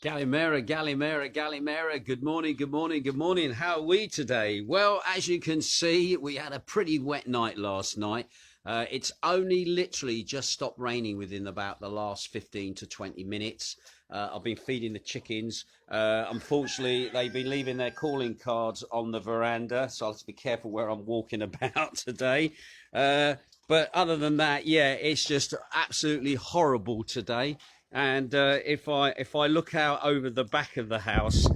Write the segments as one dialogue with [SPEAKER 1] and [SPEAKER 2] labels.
[SPEAKER 1] Galimera, Galimera, Galimera. Good morning, good morning, good morning. How are we today? Well, as you can see, we had a pretty wet night last night. It's only literally just stopped raining within about the last 15 to 20 minutes. I've been feeding the chickens. Unfortunately, they've been leaving their calling cards on the veranda, so I'll have to be careful where I'm walking about today. But other than that, yeah, it's just absolutely horrible today. And if I look out over the back of the house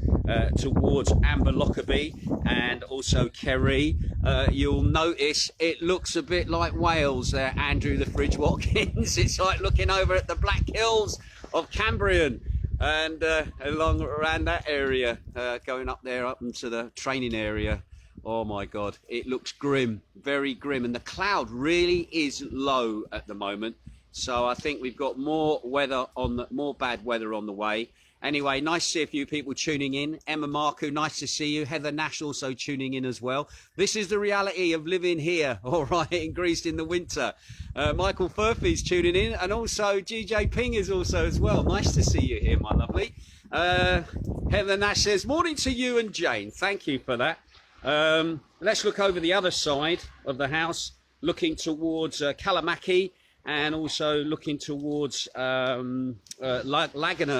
[SPEAKER 1] towards Amber Lockerbie and also Kerry, you'll notice it looks a bit like Wales there, Andrew the Fridge Watkins. It's like looking over at the Black Hills of Cambrian and along around that area, going up there up into the training area. Oh my God, it looks grim, very grim, and the cloud really is low at the moment. So I think we've got more bad weather on the way. Anyway, nice to see a few people tuning in. Emma Marku, nice to see you. Heather Nash also tuning in as well. This is the reality of living here, all right, in Greece in the winter. Michael Furphy's tuning in, and also GJ Ping is also as well. Nice to see you here, my lovely. Heather Nash says, morning to you and Jane. Thank you for that. Let's look over the other side of the house, looking towards Kalamaki. And also looking towards Laguna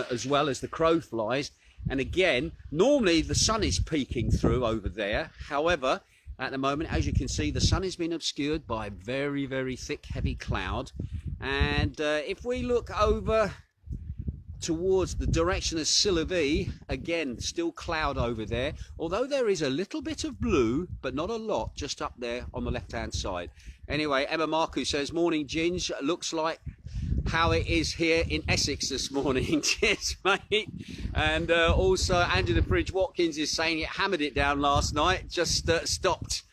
[SPEAKER 1] as well as the crow flies. And again, normally the sun is peeking through over there. However, at the moment, as you can see, the sun has been obscured by a very, very thick, heavy cloud. And if we look over towards the direction of Sillavi, again, still cloud over there. Although there is a little bit of blue, but not a lot, just up there on the left-hand side. Anyway, Emma Marku says, morning, Ginge. Looks like how it is here in Essex this morning. Cheers, mate. And also, Andrew the Fridge Watkins is saying it hammered it down last night, just stopped.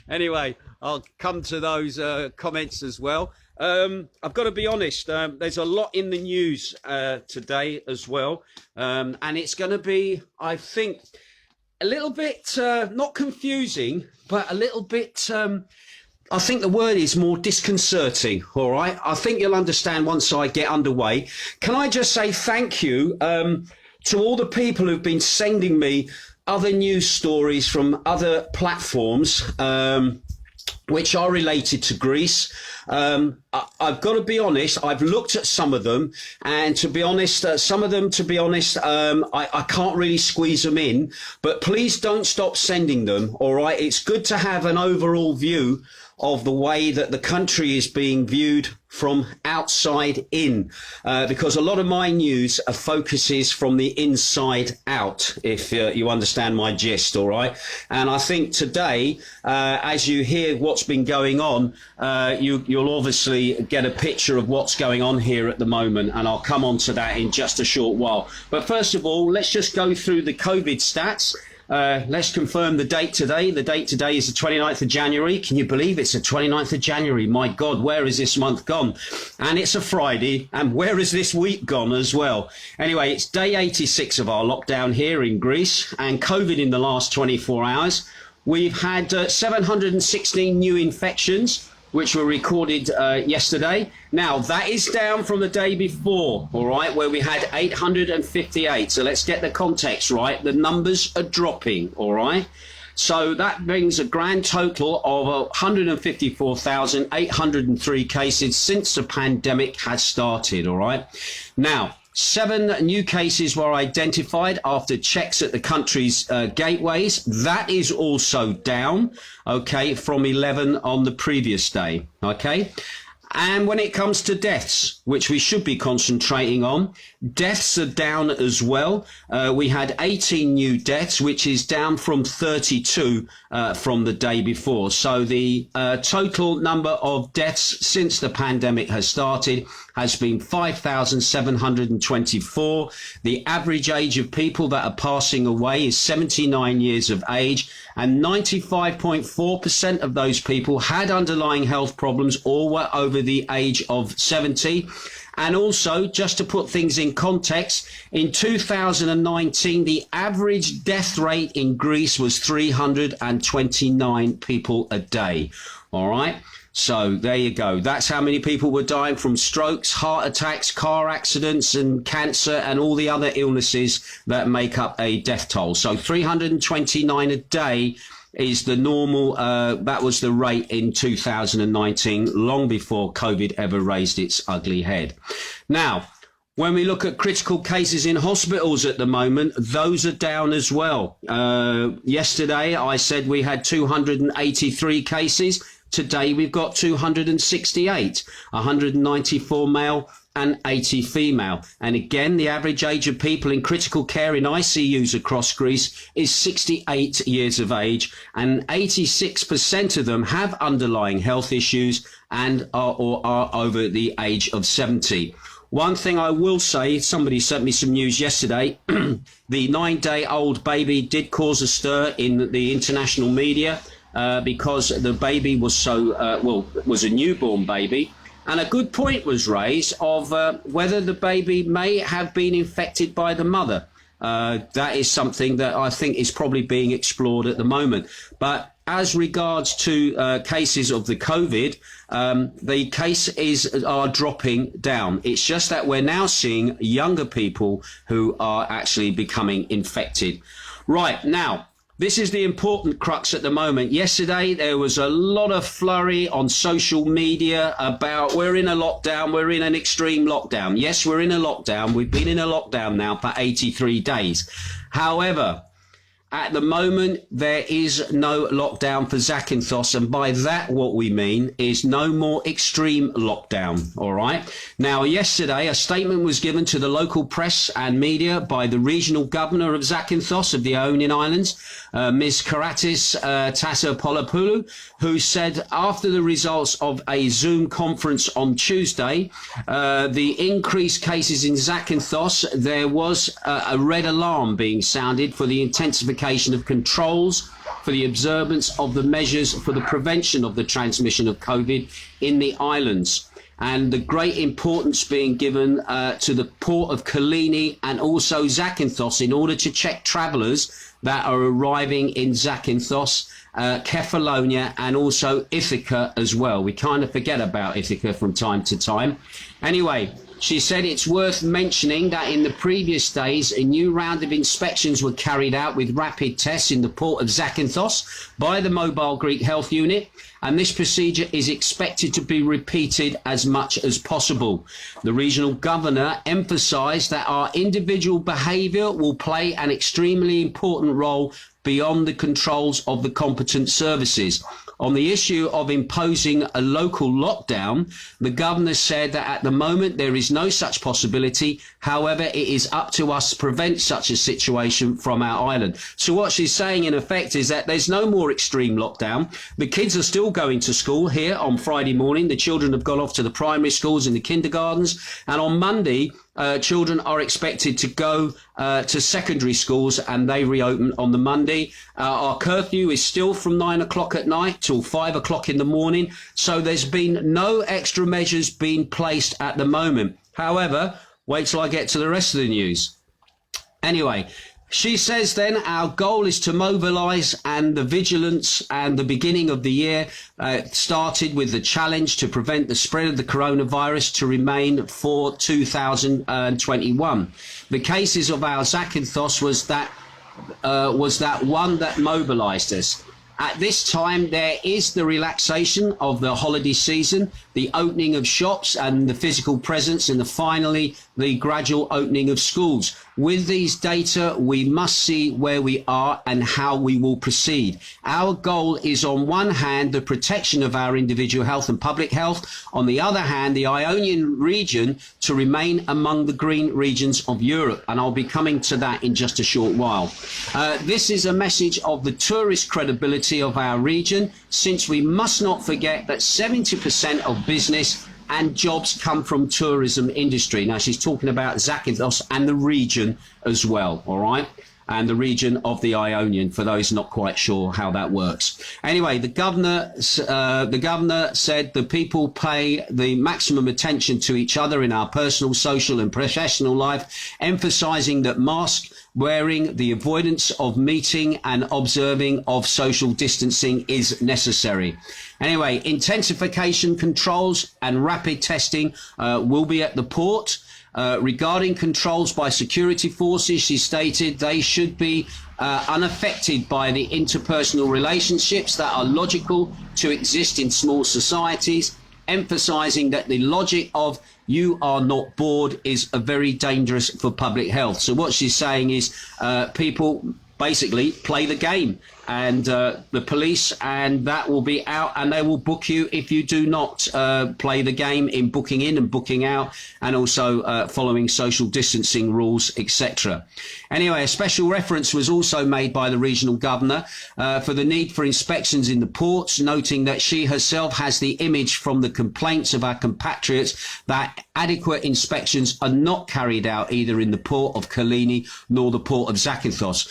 [SPEAKER 1] Anyway, I'll come to those comments as well. I've got to be honest, there's a lot in the news today as well. And it's going to be, I think, a little bit, not confusing, but a little bit... I think the word is more disconcerting, all right? I think you'll understand once I get underway. Can I just say thank you to all the people who've been sending me other news stories from other platforms which are related to Greece. I've got to be honest, I've looked at some of them, and to be honest, I can't really squeeze them in, but please don't stop sending them, all right? It's good to have an overall view of the way that the country is being viewed from outside in, because a lot of my news focuses from the inside out, if you understand my gist, all right? And I think today, as you hear what's been going on, you'll obviously get a picture of what's going on here at the moment, and I'll come on to that in just a short while. But first of all, let's just go through the COVID stats. Let's confirm the date today. The date today is the 29th of January. Can you believe it's the 29th of January? My God, where is this month gone? And it's a Friday. And where is this week gone as well? Anyway, it's day 86 of our lockdown here in Greece, and COVID in the last 24 hours. We've had 716 new infections, which were recorded yesterday. Now, that is down from the day before, all right, where we had 858. So let's get the context right. The numbers are dropping, all right? So that brings a grand total of 154,803 cases since the pandemic has started, all right? Now, 7 new cases were identified after checks at the country's gateways. That is also down, okay, from 11 on the previous day, okay? And when it comes to deaths, which we should be concentrating on, deaths are down as well. We had 18 new deaths, which is down from 32 from the day before. So the total number of deaths since the pandemic has started has been 5,724. The average age of people that are passing away is 79 years of age, and 95.4% of those people had underlying health problems or were over the age of 70. And also, just to put things in context, in 2019, the average death rate in Greece was 329 people a day. All right. So there you go. That's how many people were dying from strokes, heart attacks, car accidents and cancer and all the other illnesses that make up a death toll. So 329 a day is the normal, that was the rate in 2019, long before COVID ever raised its ugly head. Now, when we look at critical cases in hospitals at the moment, those are down as well. Yesterday, I said we had 283 cases. Today, we've got 268, 194 male and 80 female. And again, the average age of people in critical care in ICUs across Greece is 68 years of age, and 86% of them have underlying health issues and are over the age of 70. One thing I will say, somebody sent me some news yesterday. The 9-day-old baby did cause a stir in the international media because the baby was was a newborn baby. And a good point was raised of whether the baby may have been infected by the mother. That is something that I think is probably being explored at the moment. But as regards to cases of the COVID, the cases are dropping down. It's just that we're now seeing younger people who are actually becoming infected. Right, now, this is the important crux at the moment. Yesterday, there was a lot of flurry on social media about we're in a lockdown, we're in an extreme lockdown. Yes, we're in a lockdown. We've been in a lockdown now for 83 days. However, at the moment, there is no lockdown for Zakynthos, and by that what we mean is no more extreme lockdown, all right? Now, yesterday, a statement was given to the local press and media by the regional governor of Zakynthos of the Ionian Islands, Ms. Karatis Tassopoulou, who said after the results of a Zoom conference on Tuesday, the increased cases in Zakynthos, there was a red alarm being sounded for the intensification of controls for the observance of the measures for the prevention of the transmission of COVID in the islands, and the great importance being given to the port of Kalini and also Zakynthos in order to check travellers that are arriving in Zakynthos, Kefalonia and also Ithaca as well. We kind of forget about Ithaca from time to time. Anyway, she said it's worth mentioning that in the previous days, a new round of inspections were carried out with rapid tests in the port of Zakynthos by the Mobile Greek Health Unit, and this procedure is expected to be repeated as much as possible. The regional governor emphasised that our individual behaviour will play an extremely important role beyond the controls of the competent services. On the issue of imposing a local lockdown, the governor said that at the moment there is no such possibility. However, it is up to us to prevent such a situation from our island. So what she's saying in effect is that there's no more extreme lockdown. The kids are still going to school here on Friday morning. The children have gone off to the primary schools and the kindergartens. And on Monday, children are expected to go to secondary schools, and they reopen on the Monday. Our curfew is still from 9 o'clock at night till 5 o'clock in the morning. So there's been no extra measures being placed at the moment. However, wait till I get to the rest of the news. Anyway, she says then our goal is to mobilise, and the vigilance and the beginning of the year started with the challenge to prevent the spread of the coronavirus to remain for 2021. The cases of our Zakynthos was that one that mobilised us. At this time, there is the relaxation of the holiday season, the opening of shops and the physical presence, and finally, the gradual opening of schools. With these data, we must see where we are and how we will proceed. Our goal is, on one hand, the protection of our individual health and public health. On the other hand, the Ionian region to remain among the green regions of Europe. And I'll be coming to that in just a short while. This is a message of the tourist credibility of our region, since we must not forget that 70% of business and jobs come from tourism industry. Now, she's talking about Zakynthos and the region as well, all right? And the region of the Ionian, for those not quite sure how that works. Anyway, the governor said the people pay the maximum attention to each other in our personal, social and professional life, emphasising that masks wearing the avoidance of meeting and observing of social distancing is necessary. Anyway, intensification controls and rapid testing will be at the port. Regarding controls by security forces, she stated they should be unaffected by the interpersonal relationships that are logical to exist in small societies, emphasizing that the logic of you are not bored is very dangerous for public health. So what she's saying is people basically play the game, and the police and that will be out, and they will book you if you do not play the game in booking in and booking out, and also following social distancing rules, etc. Anyway, a special reference was also made by the regional governor for the need for inspections in the ports, noting that she herself has the image from the complaints of our compatriots that adequate inspections are not carried out either in the port of Kalini nor the port of Zakynthos.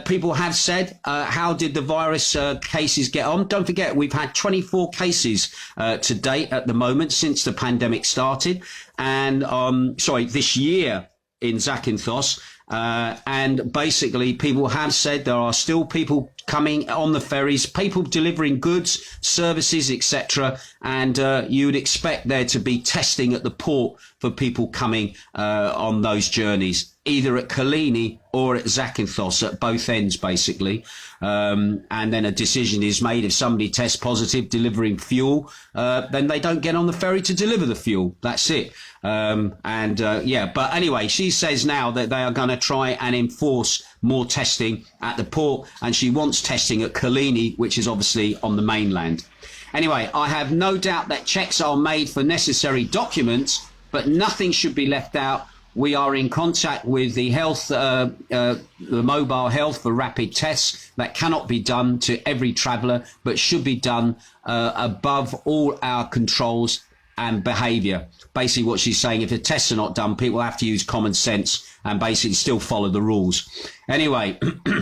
[SPEAKER 1] People have said, how did the virus cases get on? Don't forget, we've had 24 cases to date at the moment since the pandemic started, and this year in Zakynthos. And basically people have said there are still people coming on the ferries, people delivering goods, services, etc. And you would expect there to be testing at the port for people coming on those journeys, either at Kalini or at Zakynthos, at both ends, basically. And then a decision is made. If somebody tests positive delivering fuel, then they don't get on the ferry to deliver the fuel. That's it. But anyway, she says now that they are going to try and enforce more testing at the port, and she wants testing at Kalini, which is obviously on the mainland. Anyway, I have no doubt that checks are made for necessary documents, but nothing should be left out. We are in contact with the health, the mobile health for rapid tests that cannot be done to every traveller, but should be done above all our controls and behaviour. Basically what she's saying, if the tests are not done, people have to use common sense and basically still follow the rules. Anyway,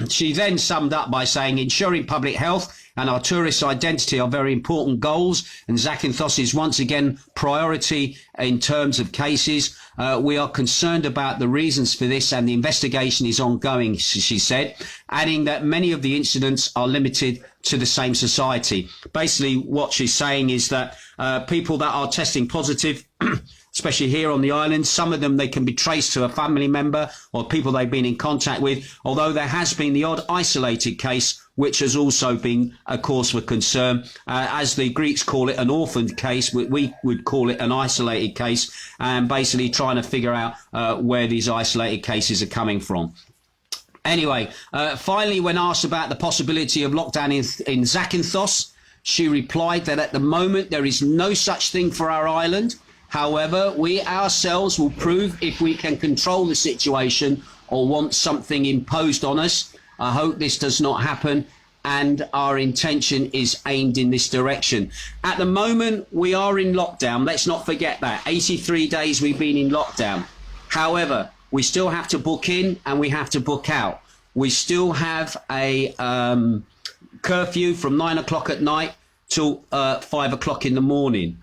[SPEAKER 1] she then summed up by saying, ensuring public health and our tourist identity are very important goals, and Zakynthos is once again priority in terms of cases. We are concerned about the reasons for this, and the investigation is ongoing, she said, adding that many of the incidents are limited to the same society. Basically what she's saying is that people that are testing positive, especially here on the island, some of them, they can be traced to a family member or people they've been in contact with, although there has been the odd isolated case, which has also been a cause for concern. As the Greeks call it, an orphaned case, we would call it an isolated case, and basically trying to figure out where these isolated cases are coming from. Anyway, finally, when asked about the possibility of lockdown in Zakynthos, she replied that at the moment there is no such thing for our island. However, we ourselves will prove if we can control the situation or want something imposed on us. I hope this does not happen, and our intention is aimed in this direction. At the moment, we are in lockdown. Let's not forget that. 83 days we've been in lockdown. However, we still have to book in and we have to book out. We still have a curfew from 9 o'clock at night till 5 o'clock in the morning.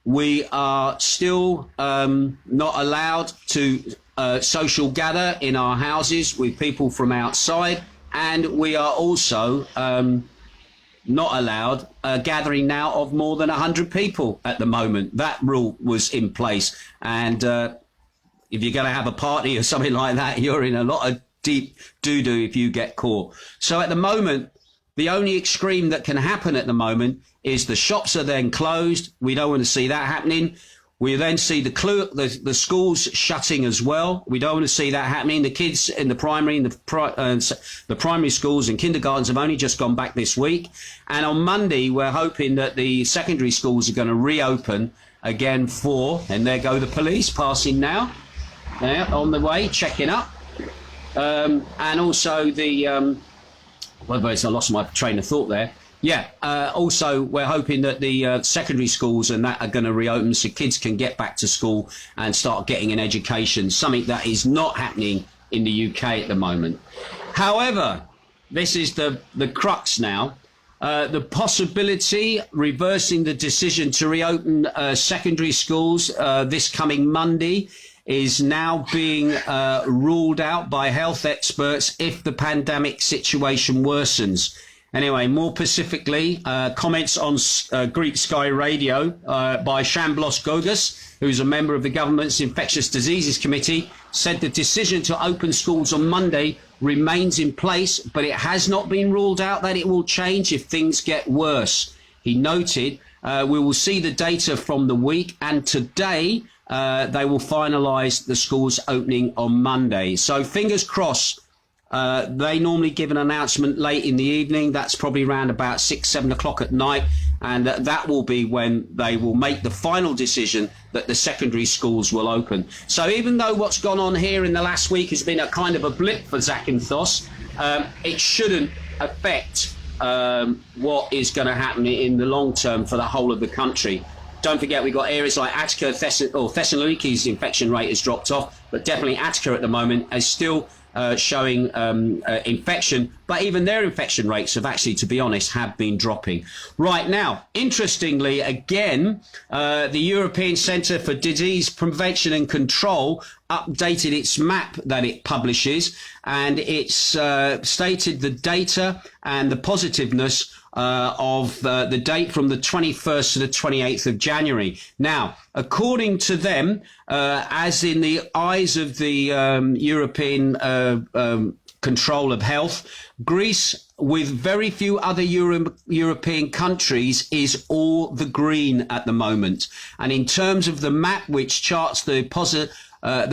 [SPEAKER 1] We are still not allowed to social gather in our houses with people from outside, and we are also not allowed a gathering now of more than 100 people at the moment. That rule was in place, and if you're going to have a party or something like that, you're in a lot of deep doo-doo if you get caught. So at the moment, the only extreme that can happen at the moment is the shops are then closed. We don't want to see that happening. We then see the schools shutting as well. We don't want to see that happening. The kids in the primary and the primary schools and kindergartens have only just gone back this week. And on Monday, we're hoping that the secondary schools are going to reopen again and there go the police passing now. On the way, checking up. And also I lost my train of thought there. Also, we're hoping that the secondary schools and that are going to reopen so kids can get back to school and start getting an education, something that is not happening in the UK at the moment. However, this is the crux now. The possibility reversing the decision to reopen secondary schools this coming Monday is now being ruled out by health experts if the pandemic situation worsens. Anyway, more specifically, comments on Greek Sky Radio by Shamblos Gogas, who's a member of the government's Infectious Diseases Committee, said the decision to open schools on Monday remains in place, but it has not been ruled out that it will change if things get worse. He noted, we will see the data from the week, and today they will finalise the schools opening on Monday. So fingers crossed. They normally give an announcement late in the evening. That's probably around about 6, 7 o'clock at night. And that will be when they will make the final decision that the secondary schools will open. So even though what's gone on here in the last week has been a kind of a blip for Zakynthos, it shouldn't affect what is going to happen in the long term for the whole of the country. Don't forget, we've got areas like Attica, Thessaloniki's infection rate has dropped off, but definitely Attica at the moment is still showing infection, but even their infection rates have actually, to be honest, have been dropping. Right now, interestingly, again, the European Centre for Disease Prevention and Control updated its map that it publishes, and it's stated the data and the positiveness of the date from the 21st to the 28th of January. Now, according to them, as in the eyes of the European control of health, Greece, with very few other European countries, is all the green at the moment. And in terms of the map, which charts the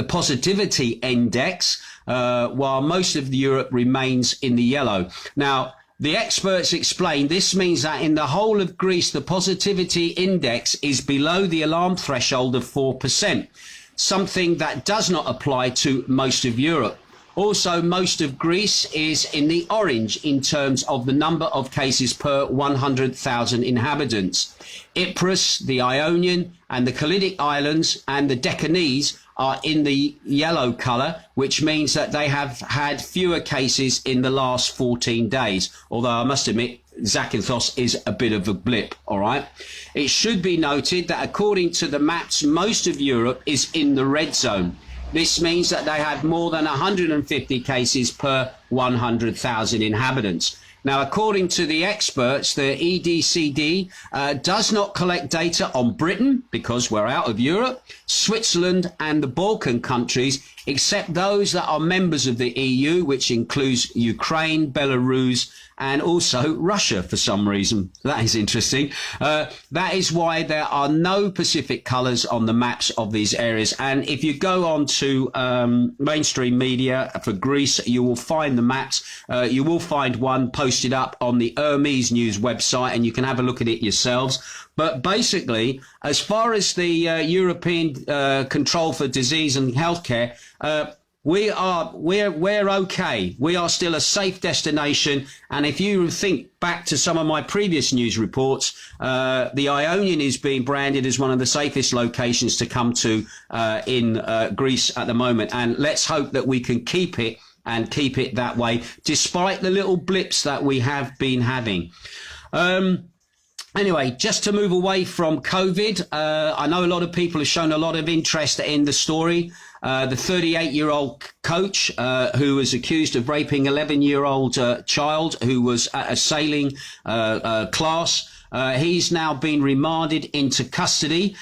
[SPEAKER 1] positivity index, while most of Europe remains in the yellow. Now, the experts explain this means that in the whole of Greece, the positivity index is below the alarm threshold of 4%, something that does not apply to most of Europe. Also, most of Greece is in the orange in terms of the number of cases per 100,000 inhabitants. Ypres, the Ionian and the Kallidic Islands and the Deccanese are in the yellow colour, which means that they have had fewer cases in the last 14 days. Although I must admit, Zakynthos is a bit of a blip, all right? It should be noted that according to the maps, most of Europe is in the red zone. This means that they have more than 150 cases per 100,000 inhabitants. Now, according to the experts, the EDCD does not collect data on Britain because we're out of Europe, Switzerland and the Balkan countries, except those that are members of the EU, which includes Ukraine, Belarus and also Russia for some reason. That is interesting. That is why there are no Pacific colours on the maps of these areas. And if you go on to mainstream media for Greece, you will find the maps. You will find one posted up on the Hermes News website, and you can have a look at it yourselves. But basically, as far as the European Control for Disease and Healthcare, we're okay. We are still a safe destination. And if you think back to some of my previous news reports, the Ionian is being branded as one of the safest locations to come to in Greece at the moment. And let's hope that we can keep it and keep it that way, despite the little blips that we have been having. Anyway, just to move away from COVID, I know a lot of people have shown a lot of interest in the story. The 38-year-old coach who was accused of raping 11-year-old child who was at a sailing class. He's now been remanded into custody.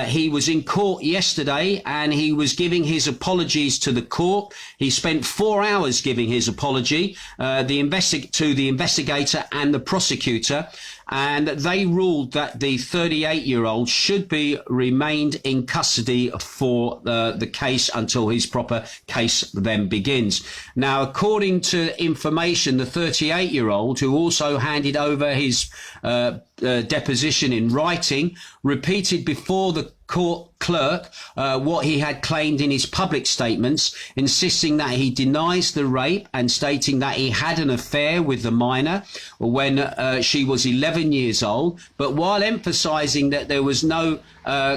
[SPEAKER 1] He was in court yesterday and he was giving his apologies to the court. He spent 4 hours giving his apology to the investigator and the prosecutor. And they ruled that the 38-year-old should be remained in custody for the case until his proper case then begins. Now, according to information, the 38-year-old, who also handed over his deposition in writing, repeated before the court clerk what he had claimed in his public statements, insisting that he denies the rape and stating that he had an affair with the minor when she was 11 years old, but while emphasizing that there was no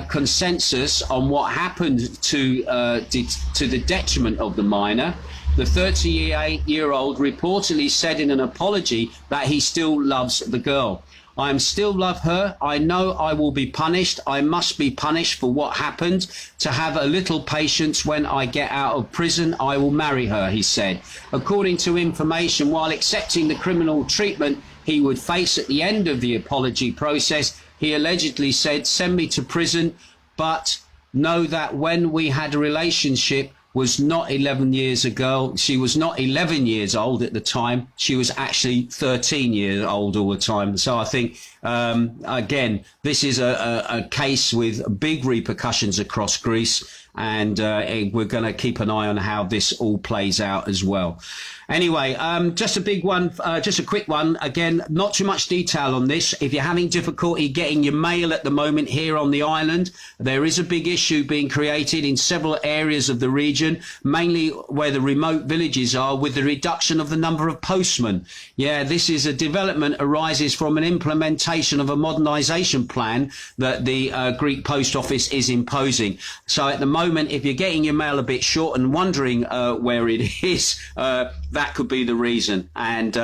[SPEAKER 1] consensus on what happened to the detriment of the minor. The 38-year-old reportedly said in an apology that he still loves the girl. I still love her. I know I will be punished. I must be punished for what happened. To have a little patience when I get out of prison, I will marry her, he said. According to information, while accepting the criminal treatment he would face at the end of the apology process, he allegedly said, "Send me to prison, but know that when we had a relationship was not 11 years ago. She was not 11 years old at the time. She was actually 13 years old all the time." So I think, again, this is a case with big repercussions across Greece. And we're going to keep an eye on how this all plays out as well. Anyway, just a big one, just a quick one. Again, not too much detail on this. If you're having difficulty getting your mail at the moment here on the island, there is a big issue being created in several areas of the region, mainly where the remote villages are, with the reduction of the number of postmen. Yeah, this is a development arises from an implementation of a modernisation plan that the Greek Post Office is imposing. So at the moment, if you're getting your mail a bit short and wondering where it is, that could be the reason. And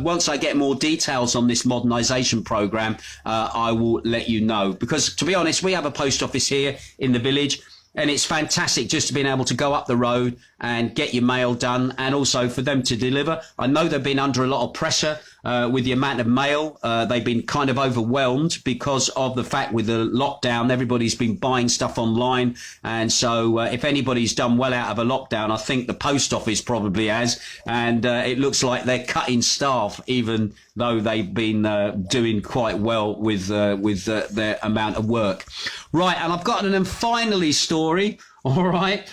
[SPEAKER 1] once I get more details on this modernisation programme, I will let you know. Because to be honest, we have a post office here in the village, and it's fantastic just to being able to go up the road and get your mail done, and also for them to deliver. I know they've been under a lot of pressure with the amount of mail. They've been kind of overwhelmed because of the fact with the lockdown, everybody's been buying stuff online. And so if anybody's done well out of a lockdown, I think the post office probably has. And it looks like they're cutting staff, even though they've been doing quite well with their amount of work. Right, and I've got an finally story, all right.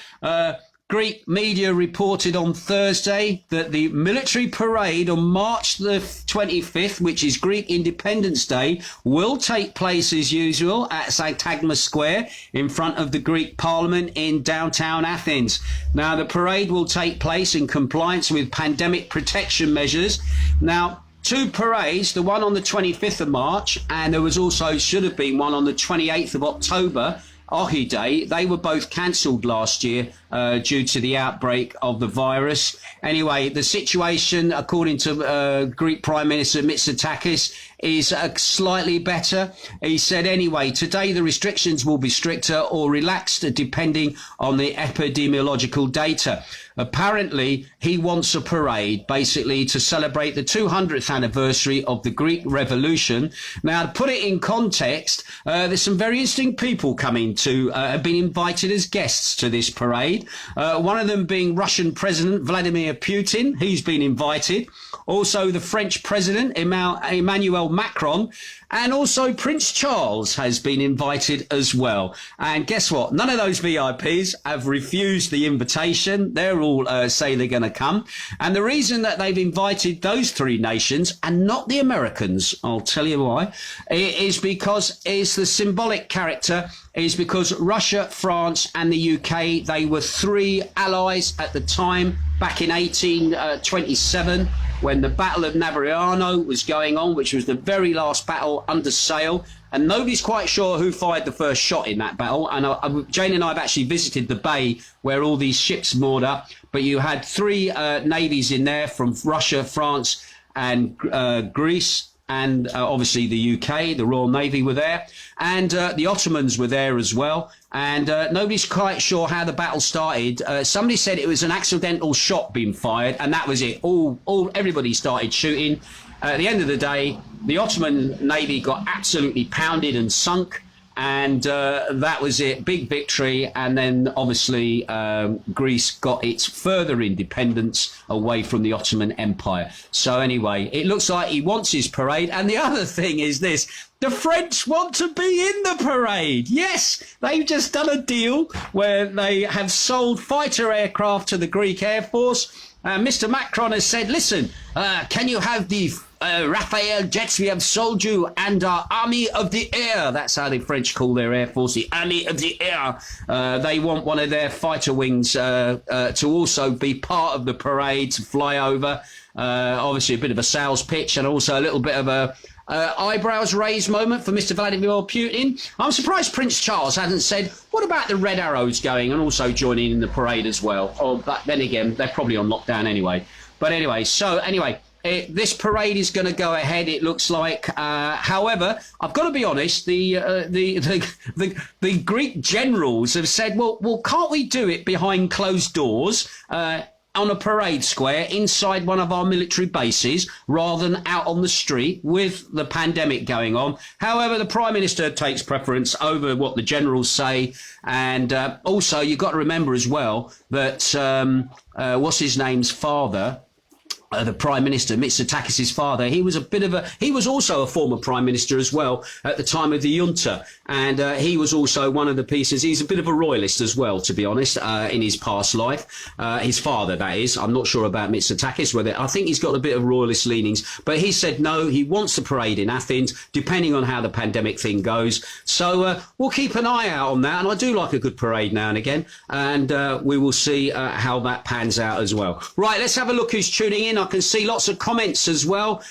[SPEAKER 1] Greek media reported on Thursday that the military parade on March the 25th, which is Greek Independence Day, will take place as usual at Zakynthos Square in front of the Greek Parliament in downtown Athens. Now, the parade will take place in compliance with pandemic protection measures. Now, two parades, the one on the 25th of March, and there was also, should have been one on the 28th of October, Ohi Day. They were both cancelled last year due to the outbreak of the virus. Anyway, the situation, according to Greek Prime Minister Mitsotakis, is slightly better. He said, anyway, today the restrictions will be stricter or relaxed depending on the epidemiological data. Apparently, he wants a parade, basically, to celebrate the 200th anniversary of the Greek Revolution. Now, to put it in context, there's some very interesting people coming to, have been invited as guests to this parade. One of them being Russian President Vladimir Putin. He's been invited. Also, the French President Emmanuel Macron, and also Prince Charles has been invited as well. And guess what? None of those VIPs have refused the invitation. They're all say they're going to come. And the reason that they've invited those three nations and not the Americans, I'll tell you why, is because it's the symbolic character, is because Russia, France and the UK, they were three allies at the time back in 1827. When the Battle of Navariano was going on, which was the very last battle under sail, and nobody's quite sure who fired the first shot in that battle. And Jane and I have actually visited the bay where all these ships moored up, but you had three navies in there from Russia, France and Greece. And obviously the UK, the Royal Navy were there, and the Ottomans were there as well. And nobody's quite sure how the battle started. Somebody said it was an accidental shot being fired, and that was it. Everybody started shooting. At the end of the day, the Ottoman Navy got absolutely pounded and sunk. And that was it, big victory. And then obviously Greece got its further independence away from the Ottoman Empire. So anyway, it looks like he wants his parade. And the other thing is this: the French want to be in the parade. Yes, they've just done a deal where they have sold fighter aircraft to the Greek Air Force. Mr. Macron has said, listen, can you have the Rafale jets we have sold you, and our Army of the Air? That's how the French call their Air Force, the Army of the Air. They want one of their fighter wings to also be part of the parade, to fly over. Obviously a bit of a sales pitch, and also a little bit of a eyebrows raised moment for Mr. Vladimir Putin. I'm surprised Prince Charles hasn't said, what about the Red Arrows going and also joining in the parade as well? Or, but then again, they're probably on lockdown anyway. But anyway, This parade is going to go ahead. It looks like. However, I've got to be honest. The Greek generals have said, well, can't we do it behind closed doors? On a parade square inside one of our military bases rather than out on the street with the pandemic going on. However, the Prime Minister takes preference over what the generals say. And also, you've got to remember as well that what's his name's father, the Prime Minister, Mitsotakis' father, he was also a former Prime Minister as well at the time of the junta. And he was also one of the pieces. He's a bit of a royalist as well, to be honest, in his past life. His father, that is. I'm not sure about Mitsotakis, I think he's got a bit of royalist leanings. But he said no, he wants the parade in Athens, depending on how the pandemic thing goes. So we'll keep an eye out on that. And I do like a good parade now and again. And we will see how that pans out as well. Right, let's have a look who's tuning in. I can see lots of comments as well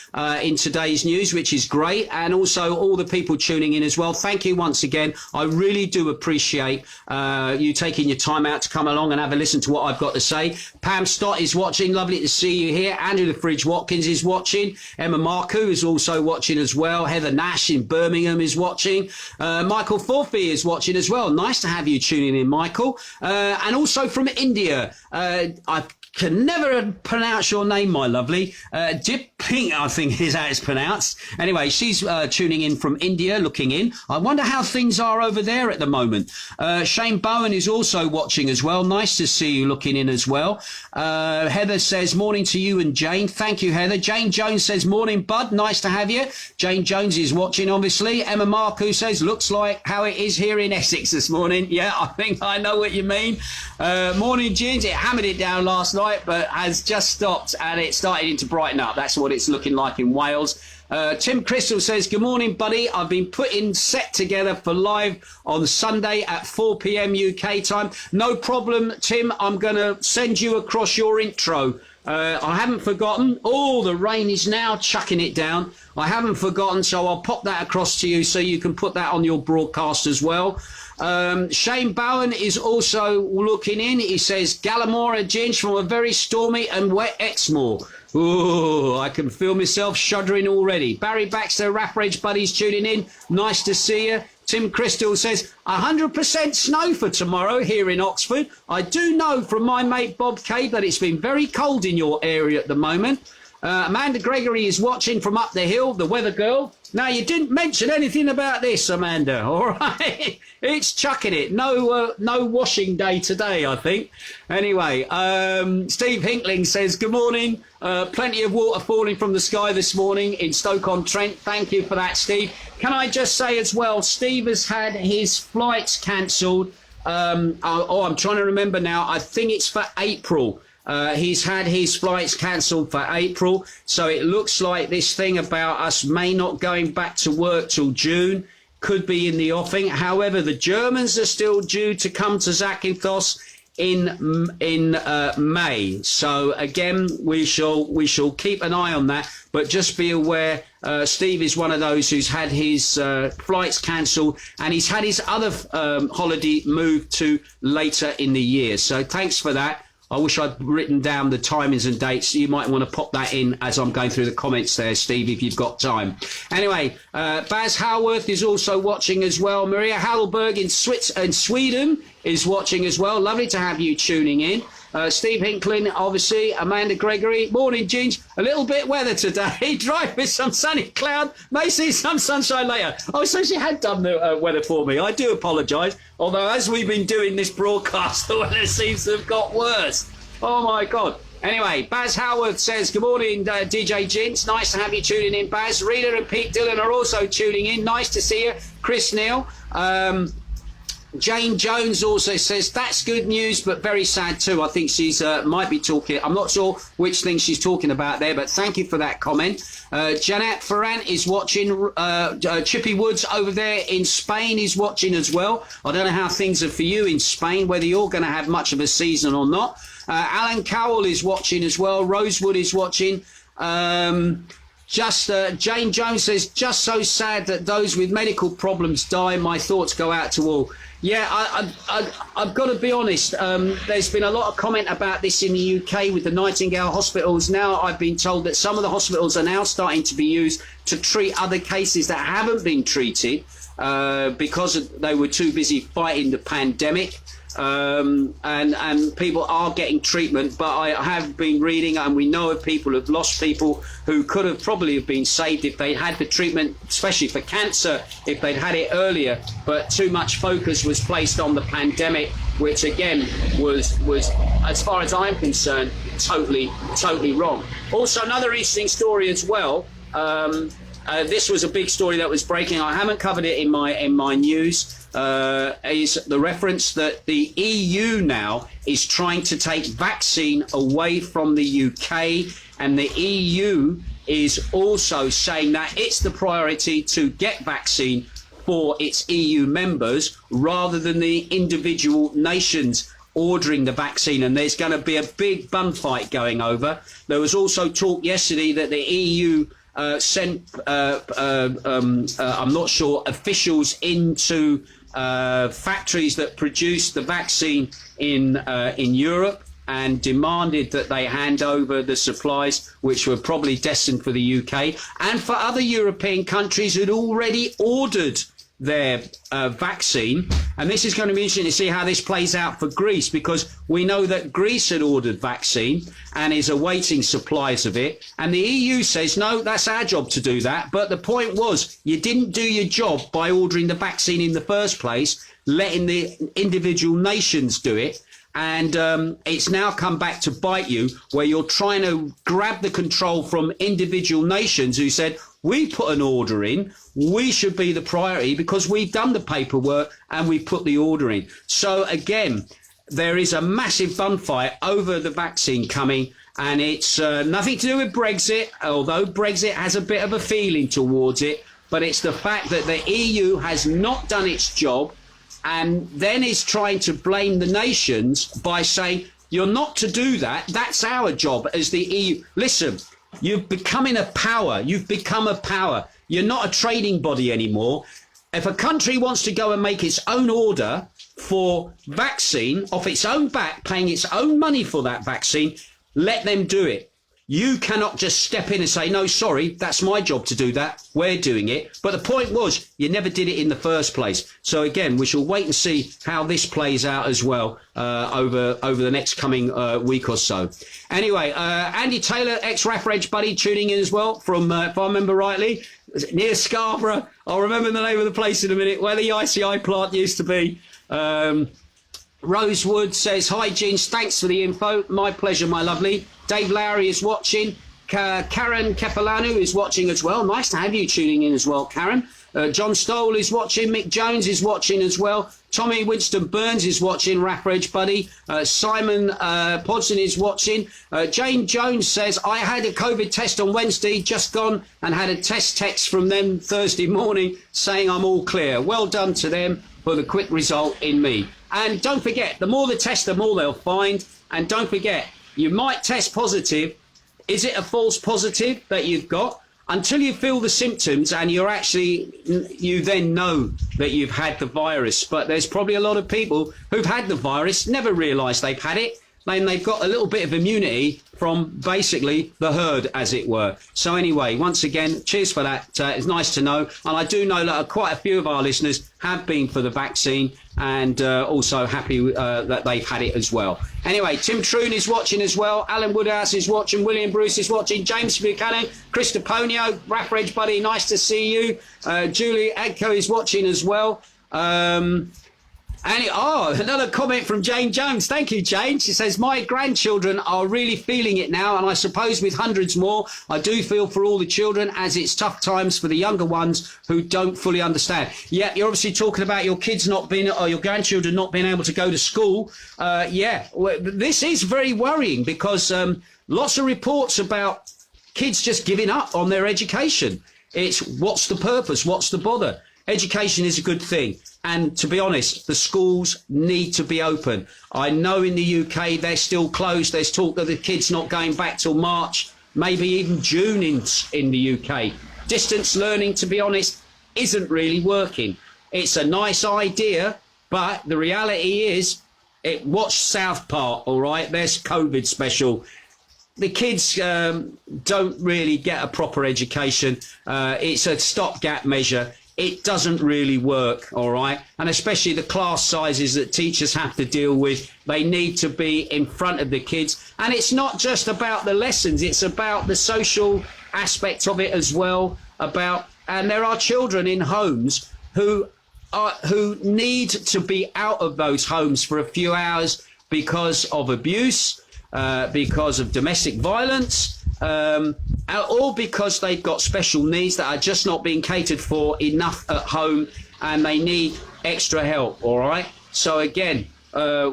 [SPEAKER 1] in today's news, which is great. And also all the people tuning in as well. Thank you once again. I really do appreciate you taking your time out to come along and have a listen to what I've got to say. Pam Stott is watching. Lovely to see you here. Andrew the Fridge Watkins is watching. Emma Marku is also watching as well. Heather Nash in Birmingham is watching. Michael Forfey is watching as well. Nice to have you tuning in, Michael. And also from India, I can never pronounce your name, my lovely. Dip Pink, I think is how it's pronounced. Anyway, she's tuning in from India, looking in. I wonder how things are over there at the moment. Shane Bowen is also watching as well. Nice to see you looking in as well. Heather says, morning to you and Jane. Thank you, Heather. Jane Jones says, morning, bud. Nice to have you. Jane Jones is watching, obviously. Emma Marku says, looks like how it is here in Essex this morning. Yeah, I think I know what you mean. Morning, Ginge. It hammered it down last night, but has just stopped and it started to brighten up. That's what it's looking like in Wales. Tim Crystal says, good morning, buddy. I've been putting set together for live on Sunday at 4 p.m. UK time. No problem, Tim. I'm going to send you across your intro. I haven't forgotten. Oh, the rain is now chucking it down. I haven't forgotten, so I'll pop that across to you so you can put that on your broadcast as well. Shane Bowen is also looking in. He says, Gallimore Ginge from a very stormy and wet Exmoor. Ooh, I can feel myself shuddering already. Barry Baxter, Rapperage Buddies tuning in. Nice to see you. Tim Crystal says, 100% snow for tomorrow here in Oxford. I do know from my mate Bob Cade that it's been very cold in your area at the moment. Amanda Gregory is watching from up the hill, the weather girl. Now, you didn't mention anything about this, Amanda, all right? It's chucking it. No washing day today, I think. Anyway, Steve Hinkling says, good morning. Plenty of water falling from the sky this morning in Stoke-on-Trent. Thank you for that, Steve. Can I just say as well, Steve has had his flights cancelled. I'm trying to remember now. I think it's for April. He's had his flights cancelled for April, so it looks like this thing about us may not going back to work till June could be in the offing. However, the Germans are still due to come to Zakynthos in May. So again, we shall keep an eye on that. But just be aware, Steve is one of those who's had his flights cancelled, and he's had his other holiday moved to later in the year. So thanks for that. I wish I'd written down the timings and dates. You might want to pop that in as I'm going through the comments there, Steve, if you've got time. Anyway, Baz Howarth is also watching as well. Maria Hallberg in Sweden is watching as well. Lovely to have you tuning in. Steve Hinkling, obviously. Amanda Gregory. Morning, Ginge. A little bit weather today. Dry with some sunny cloud. May see some sunshine later. Oh, so she had done the weather for me. I do apologise. Although, as we've been doing this broadcast, the weather seems to have got worse. Oh, my God. Anyway, Baz Howard says, good morning, DJ Ginge. Nice to have you tuning in, Baz. Rita and Pete Dillon are also tuning in. Nice to see you. Chris Neal. Jane Jones also says, that's good news, but very sad too. I think she's might be talking, I'm not sure which thing she's talking about there, but thank you for that comment. Janet Ferran is watching. Chippy Woods over there in Spain is watching as well. I don't know how things are for you in Spain, whether you're going to have much of a season or not. Alan Cowell is watching as well. Rosewood is watching. Just Jane Jones says, just so sad that those with medical problems die. My thoughts go out to all. Yeah, I've got to be honest. There's been a lot of comment about this in the UK with the Nightingale hospitals. Now I've been told that some of the hospitals are now starting to be used to treat other cases that haven't been treated because they were too busy fighting the pandemic. And people are getting treatment, but I have been reading, and we know of people who've lost people who could have probably have been saved if they had the treatment, especially for cancer, if they'd had it earlier. But too much focus was placed on the pandemic, which again was as far as I'm concerned, totally wrong. Also, another interesting story as well. This was a big story that was breaking. I haven't covered it in my news. Is the reference that the EU now is trying to take vaccine away from the UK, and the EU is also saying that it's the priority to get vaccine for its EU members rather than the individual nations ordering the vaccine, and there's going to be a big bun fight going over. There was also talk yesterday that the EU sent, I'm not sure, officials into factories that produce the vaccine in Europe and demanded that they hand over the supplies which were probably destined for the UK and for other European countries who'd already ordered their vaccine. And this is going to be interesting to see how this plays out for Greece, because we know that Greece had ordered vaccine and is awaiting supplies of it, and the EU says no, that's our job to do that. But the point was, you didn't do your job by ordering the vaccine in the first place, letting the individual nations do it. And it's now come back to bite you, where you're trying to grab the control from individual nations who said, we put an order in, we should be the priority because we've done the paperwork and we put the order in. So again, there is a massive bun fight over the vaccine coming, and it's nothing to do with Brexit, although Brexit has a bit of a feeling towards it, but it's the fact that the EU has not done its job and then is trying to blame the nations by saying, you're not to do that, that's our job as the EU. Listen, you've become a power. You've become a power. You're not a trading body anymore. If a country wants to go and make its own order for vaccine off its own back, paying its own money for that vaccine, let them do it. You cannot just step in and say, no, sorry, that's my job to do that. We're doing it. But the point was, you never did it in the first place. So again, we shall wait and see how this plays out as well over the next coming week or so. Anyway, Andy Taylor, ex-RAF Reg buddy, tuning in as well from, if I remember rightly, near Scarborough. I'll remember the name of the place in a minute, where the ICI plant used to be. Rosewood says, hi, Ginge, thanks for the info. My pleasure, my lovely. Dave Lowry is watching. Karen Kepalanu is watching as well. Nice to have you tuning in as well, Karen. John Stoll is watching. Mick Jones is watching as well. Tommy Winston Burns is watching. RAF Reg buddy. Simon Podson is watching. Jane Jones says, I had a COVID test on Wednesday, just gone, and had a test text from them Thursday morning saying I'm all clear. Well done to them for the quick result in me. And don't forget, the more they test, the more they'll find. And don't forget, you might test positive. Is it a false positive that you've got? Until you feel the symptoms and you then know that you've had the virus. But there's probably a lot of people who've had the virus, never realised they've had it. Then they've got a little bit of immunity from basically the herd, as it were. So anyway, once again, cheers for that. It's nice to know. And I do know that quite a few of our listeners have been for the vaccine, and also happy that they've had it as well. Anyway, Tim Troon is watching as well. Alan Woodhouse is watching. William Bruce is watching. James Buchanan, Chris DePonio, RAF Reg buddy, nice to see you. Julie Adco is watching as well. Another comment from Jane Jones. Thank you, Jane. She says, my grandchildren are really feeling it now, and I suppose with hundreds more, I do feel for all the children, as it's tough times for the younger ones who don't fully understand. Yeah, you're obviously talking about your kids not being, or your grandchildren not being able to go to school. This is very worrying, because lots of reports about kids just giving up on their education. It's what's the purpose? What's the bother? Education is a good thing. And to be honest, the schools need to be open. I know in the UK they're still closed. There's talk that the kids not going back till March. maybe even June in the UK. Distance learning, to be honest, isn't really working. It's a nice idea, but the reality is, watch South Park, all right? There's COVID special. The kids don't really get a proper education. It's a stopgap measure. It doesn't really work, all right? And especially the class sizes that teachers have to deal with, they need to be in front of the kids. And it's not just about the lessons, it's about the social aspect of it as well. And there are children in homes who need to be out of those homes for a few hours because of abuse, because of domestic violence, or because they've got special needs that are just not being catered for enough at home, and they need extra help, all right? So again,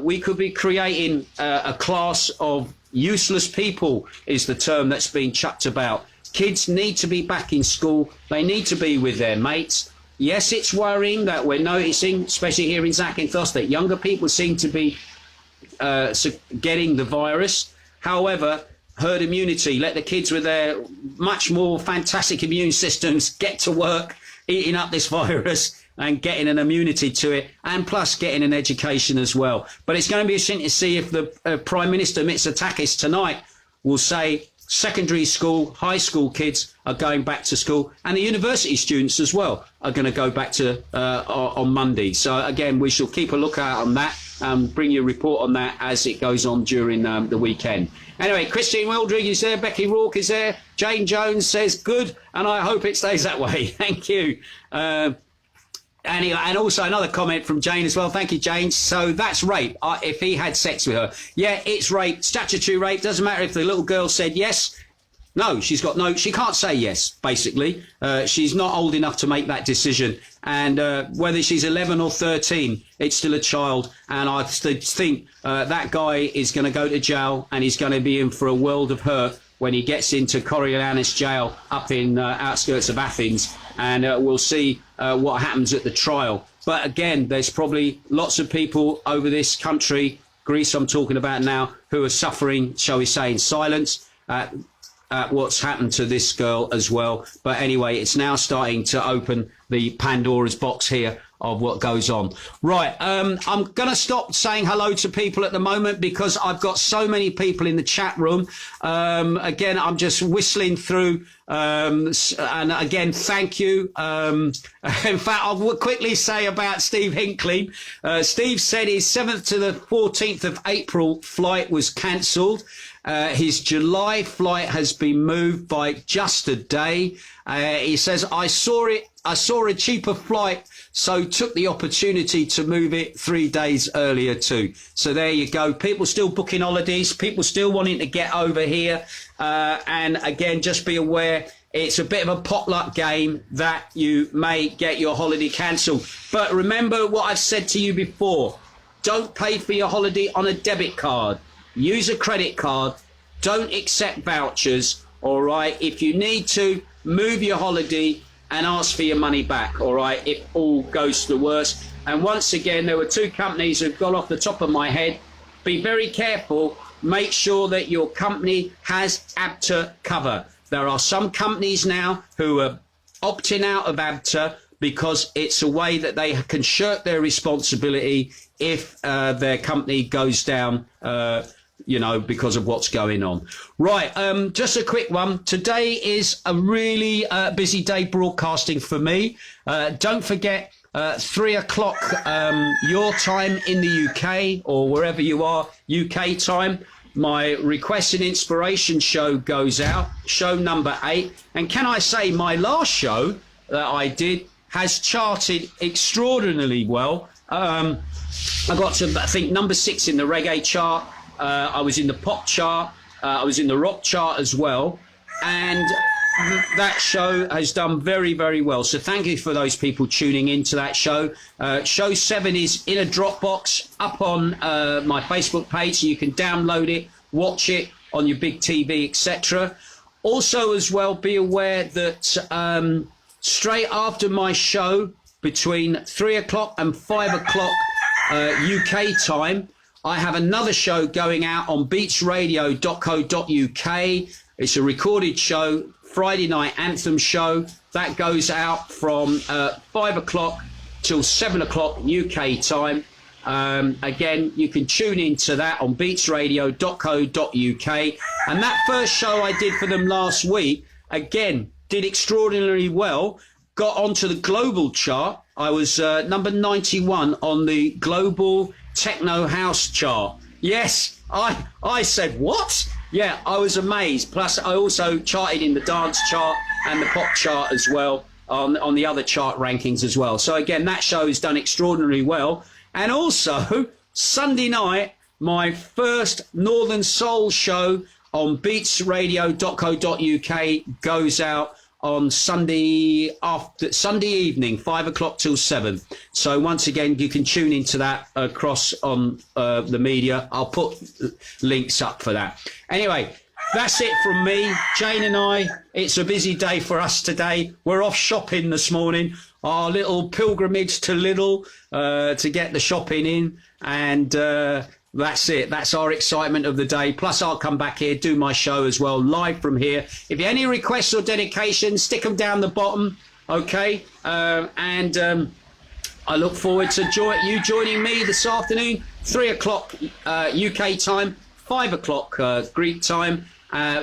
[SPEAKER 1] we could be creating a class of useless people, is the term that's being chucked about. Kids need to be back in school. They need to be with their mates. Yes, it's worrying that we're noticing, especially here in Zakynthos, that younger people seem to be getting the virus. However, herd immunity, let the kids with their much more fantastic immune systems get to work eating up this virus and getting an immunity to it, and plus getting an education as well. But it's going to be interesting to see if the Prime Minister Mitsotakis tonight will say secondary school, high school kids are going back to school, and the university students as well are going to go back to on Monday. So again, we shall keep a lookout on that and bring you a report on that as it goes on during the weekend. Anyway, Christine Wildrig is there, Becky Rourke is there, Jane Jones says good, and I hope it stays that way. Thank you. And also another comment from Jane as well. Thank you, Jane. So that's rape. If he had sex with her. Yeah, it's rape. Statutory rape. Doesn't matter if the little girl said yes. No, she can't say yes, basically. She's not old enough to make that decision. And whether she's 11 or 13, it's still a child. And I think that guy is going to go to jail, and he's going to be in for a world of hurt when he gets into Coriolannis jail up in outskirts of Athens. And we'll see what happens at the trial. But again, there's probably lots of people over this country, Greece I'm talking about now, who are suffering, shall we say, in silence at what's happened to this girl as well. But anyway, it's now starting to open the Pandora's box here of what goes on. Right, I'm going to stop saying hello to people at the moment because I've got so many people in the chat room. Again, I'm just whistling through. And again, thank you. In fact, I'll quickly say about Steve Hinckley. Steve said his 7th to the 14th of April flight was cancelled. His July flight has been moved by just a day. He says, I saw a cheaper flight, so took the opportunity to move it 3 days earlier too. So there you go. People still booking holidays. People still wanting to get over here. And again, just be aware, it's a bit of a potluck game that you may get your holiday cancelled. But remember what I've said to you before. Don't pay for your holiday on a debit card. Use a credit card. Don't accept vouchers. All right. If you need to, move your holiday and ask for your money back. All right. If all goes to the worst. And once again, there were 2 companies who've got off the top of my head. Be very careful. Make sure that your company has ABTA cover. There are some companies now who are opting out of ABTA because it's a way that they can shirk their responsibility if their company goes down, because of what's going on. Right, just a quick one. Today is a really busy day broadcasting for me. Don't forget, 3 o'clock your time in the UK or wherever you are, UK time. My Request and Inspiration show goes out, show number 8. And can I say my last show that I did has charted extraordinarily well. I got to, I think, number 6 in the reggae chart. I was in the pop chart. I was in the rock chart as well. And that show has done very, very well. So thank you for those people tuning into that show. Show 7 is in a Dropbox up on my Facebook page, so you can download it, watch it on your big TV, etc. Also, as well, be aware that straight after my show, between 3 o'clock and 5 o'clock UK time, I have another show going out on beachradio.co.uk. It's a recorded show, Friday night anthem show. That goes out from 5 o'clock till 7 o'clock UK time. Again, you can tune into that on beatsradio.co.uk. And that first show I did for them last week, again, did extraordinarily well. Got onto the global chart. I was number 91 on the global techno house chart. Yes, I said, what? Yeah, I was amazed. Plus, I also charted in the dance chart and the pop chart as well on the other chart rankings as well. So again, that show has done extraordinarily well. And also, Sunday night, my first Northern Soul show on beatsradio.co.uk goes out on Sunday evening, 5 o'clock till 7. So once again, you can tune into that across on the media. I'll put links up for that. Anyway, that's it from me, Jane and I. It's a busy day for us today. We're off shopping this morning. Our little pilgrimage to Lidl to get the shopping in. And that's it. That's our excitement of the day. Plus, I'll come back here, do my show as well, live from here. If you have any requests or dedications, stick them down the bottom, okay? I look forward to you joining me this afternoon, 3 o'clock UK time, 5 o'clock Greek time.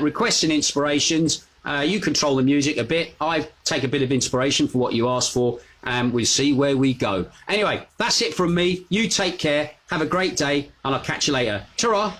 [SPEAKER 1] Requests and inspirations. You control the music a bit. I take a bit of inspiration for what you asked for, and we'll see where we go. Anyway, that's it from me. You take care. Have a great day, and I'll catch you later. Ta-ra.